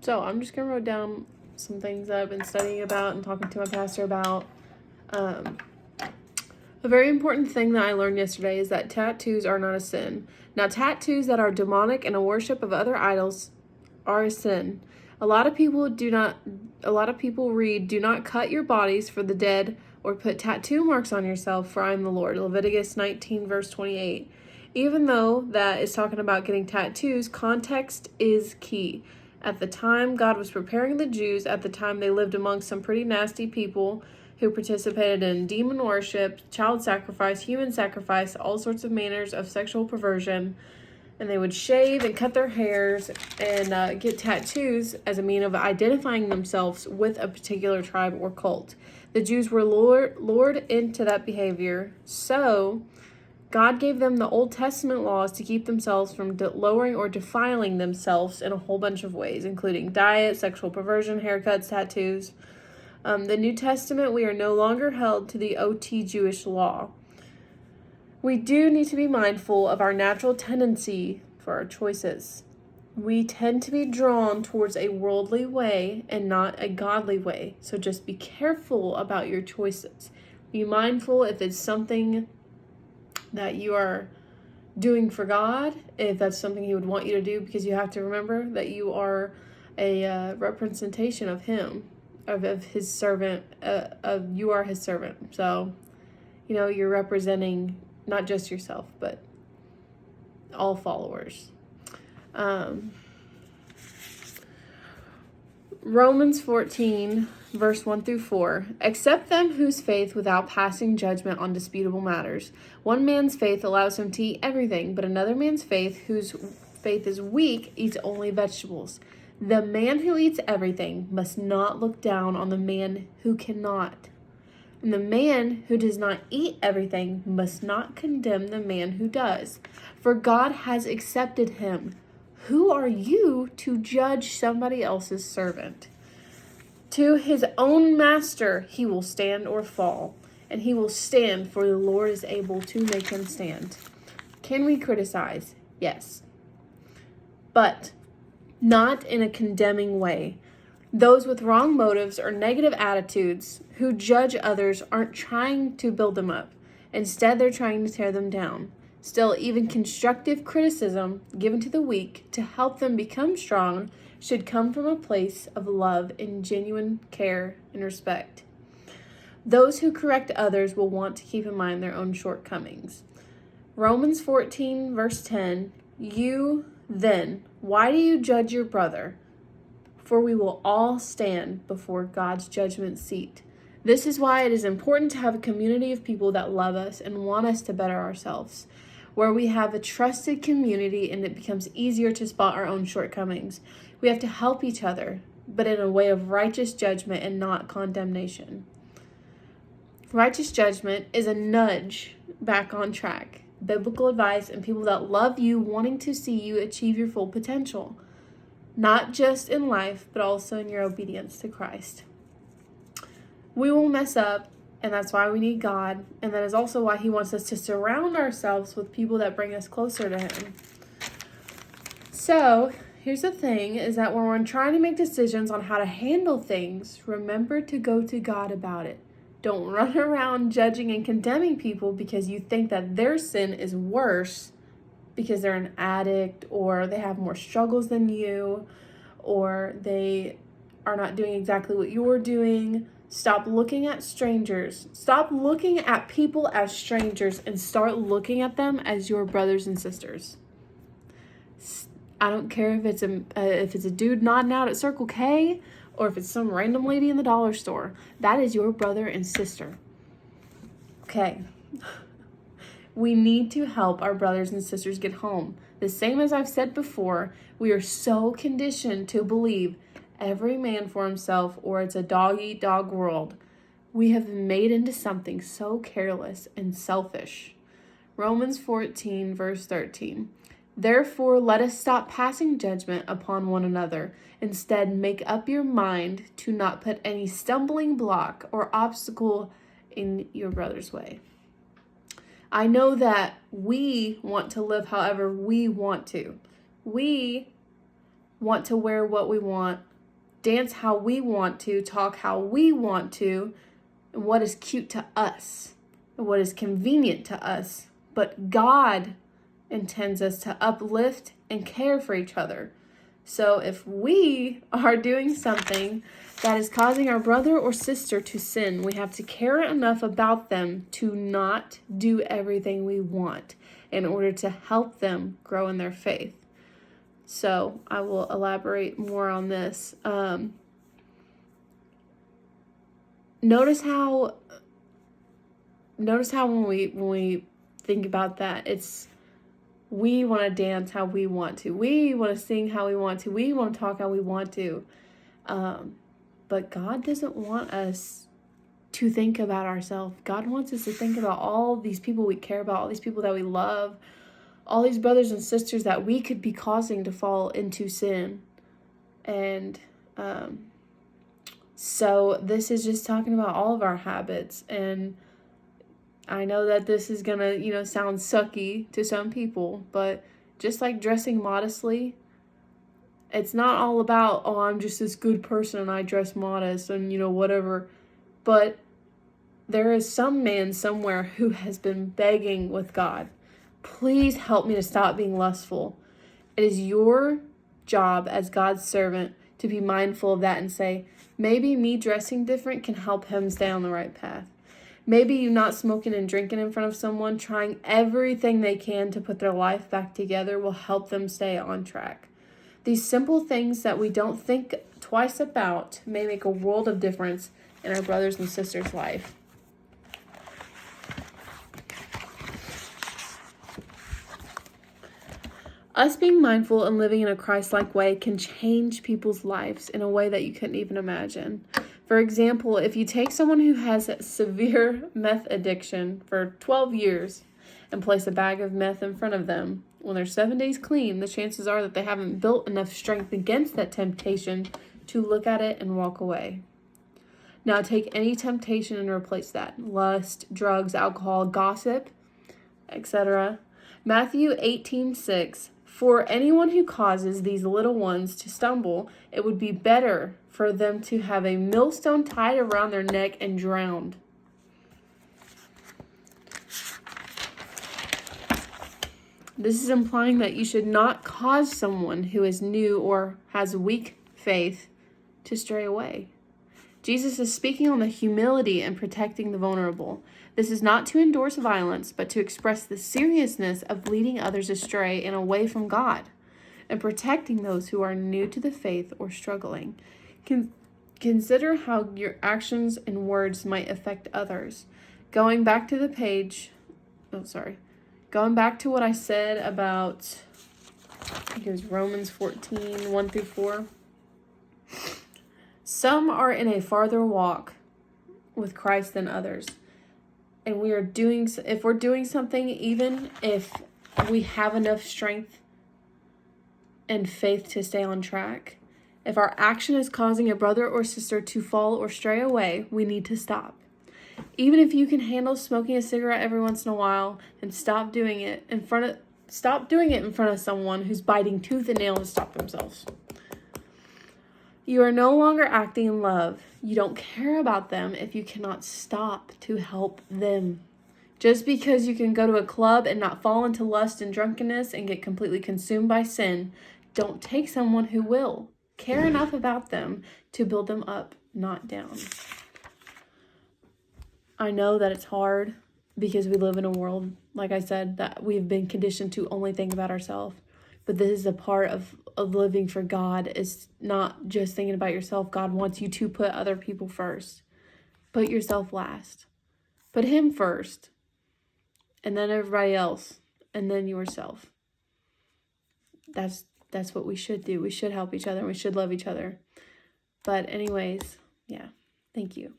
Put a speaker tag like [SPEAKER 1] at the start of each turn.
[SPEAKER 1] So I'm just going to write down some things that I've been studying about and talking to my pastor about. A very important thing that I learned yesterday is that tattoos are not a sin. Now, tattoos that are demonic and a worship of other idols are a sin. A lot of people read, "Do not cut your bodies for the dead or put tattoo marks on yourself, for I am the Lord." Leviticus 19, verse 28. Even though that is talking about getting tattoos, context is key. At the time, God was preparing the Jews. At the time, they lived among some pretty nasty people who participated in demon worship, child sacrifice, human sacrifice, all sorts of manners of sexual perversion. And they would shave and cut their hairs and get tattoos as a means of identifying themselves with a particular tribe or cult. The Jews were lured into that behavior, so God gave them the Old Testament laws to keep themselves from lowering or defiling themselves in a whole bunch of ways, including diet, sexual perversion, haircuts, tattoos. The New Testament, we are no longer held to the OT Jewish law. We do need to be mindful of our natural tendency for our choices. We tend to be drawn towards a worldly way and not a godly way. So just be careful about your choices. Be mindful if it's something that you are doing for God, if that's something He would want you to do, because you have to remember that you are a representation of Him, of His servant, you are His servant. So, you're representing not just yourself, but all followers. Romans 14, verse 1 through 4. Accept them whose faith without passing judgment on disputable matters. One man's faith allows him to eat everything, but another man's faith, whose faith is weak, eats only vegetables. The man who eats everything must not look down on the man who cannot. And the man who does not eat everything must not condemn the man who does, for God has accepted him. Who are you to judge somebody else's servant? To his own master he will stand or fall, and he will stand, for the Lord is able to make him stand. Can we criticize? Yes. But not in a condemning way. Those with wrong motives or negative attitudes who judge others aren't trying to build them up. Instead, they're trying to tear them down. Still, even constructive criticism given to the weak to help them become strong should come from a place of love and genuine care and respect. Those who correct others will want to keep in mind their own shortcomings. Romans 14, verse 10, You then, why do you judge your brother? For we will all stand before God's judgment seat. This is why it is important to have a community of people that love us and want us to better ourselves, where we have a trusted community and it becomes easier to spot our own shortcomings. We have to help each other, but in a way of righteous judgment and not condemnation. Righteous judgment is a nudge back on track, biblical advice, and people that love you wanting to see you achieve your full potential. Not just in life, but also in your obedience to Christ. We will mess up, and that's why we need God, and that is also why He wants us to surround ourselves with people that bring us closer to Him. So, here's the thing, is that when we're trying to make decisions on how to handle things, remember to go to God about it. Don't run around judging and condemning people because you think that their sin is worse because they're an addict, or they have more struggles than you, or they are not doing exactly what you're doing. Stop looking at strangers. Stop looking at people as strangers and start looking at them as your brothers and sisters. I don't care if it's a dude nodding out at Circle K or if it's some random lady in the dollar store. That is your brother and sister. Okay. We need to help our brothers and sisters get home. The same as I've said before, we are so conditioned to believe every man for himself, or it's a dog-eat-dog world. We have been made into something so careless and selfish. Romans 14, verse 13. Therefore, let us stop passing judgment upon one another. Instead, make up your mind to not put any stumbling block or obstacle in your brother's way. I know that we want to live however we want to. We want to wear what we want, dance how we want to, talk how we want to, and what is cute to us, and what is convenient to us. But God intends us to uplift and care for each other. So if we are doing something that is causing our brother or sister to sin, we have to care enough about them to not do everything we want in order to help them grow in their faith. So I will elaborate more on this. Notice how when we think about that, we want to dance how we want to. We want to sing how we want to. We want to talk how we want to. But God doesn't want us to think about ourselves. God wants us to think about all these people we care about, all these people that we love, all these brothers and sisters that we could be causing to fall into sin. And so this is just talking about all of our habits. And I know that this is going to, sound sucky to some people, but just like dressing modestly, it's not all about, oh, I'm just this good person and I dress modest and, whatever. But there is some man somewhere who has been begging with God, please help me to stop being lustful. It is your job as God's servant to be mindful of that and say, maybe me dressing different can help him stay on the right path. Maybe you not smoking and drinking in front of someone, trying everything they can to put their life back together will help them stay on track. These simple things that we don't think twice about may make a world of difference in our brothers and sisters' life. Us being mindful and living in a Christ-like way can change people's lives in a way that you couldn't even imagine. For example, if you take someone who has severe meth addiction for 12 years and place a bag of meth in front of them, when they're 7 days clean, the chances are that they haven't built enough strength against that temptation to look at it and walk away. Now take any temptation and replace that. Lust, drugs, alcohol, gossip, etc. Matthew 18:6. For anyone who causes these little ones to stumble, it would be better for them to have a millstone tied around their neck and drowned. This is implying that you should not cause someone who is new or has weak faith to stray away. Jesus is speaking on the humility and protecting the vulnerable. This is not to endorse violence, but to express the seriousness of leading others astray and away from God, and protecting those who are new to the faith or struggling. Consider how your actions and words might affect others. Going back to what I said about, I think it was Romans 14, 1 through 4. Some are in a farther walk with Christ than others. And if we're doing something, even if we have enough strength and faith to stay on track, if our action is causing a brother or sister to fall or stray away, we need to stop. Even if you can handle smoking a cigarette every once in a while, and stop doing it in front of someone who's biting tooth and nail to stop themselves. You are no longer acting in love. You don't care about them if you cannot stop to help them. Just because you can go to a club and not fall into lust and drunkenness and get completely consumed by sin, don't take someone who will. Care enough about them to build them up, not down. I know that it's hard because we live in a world, like I said, that we've been conditioned to only think about ourselves. But this is a part of living for God, is not just thinking about yourself. God wants you to put other people first. Put yourself last. Put him first. And then everybody else. And then yourself. That's what we should do. We should help each other. We should love each other. But anyways, yeah. Thank you.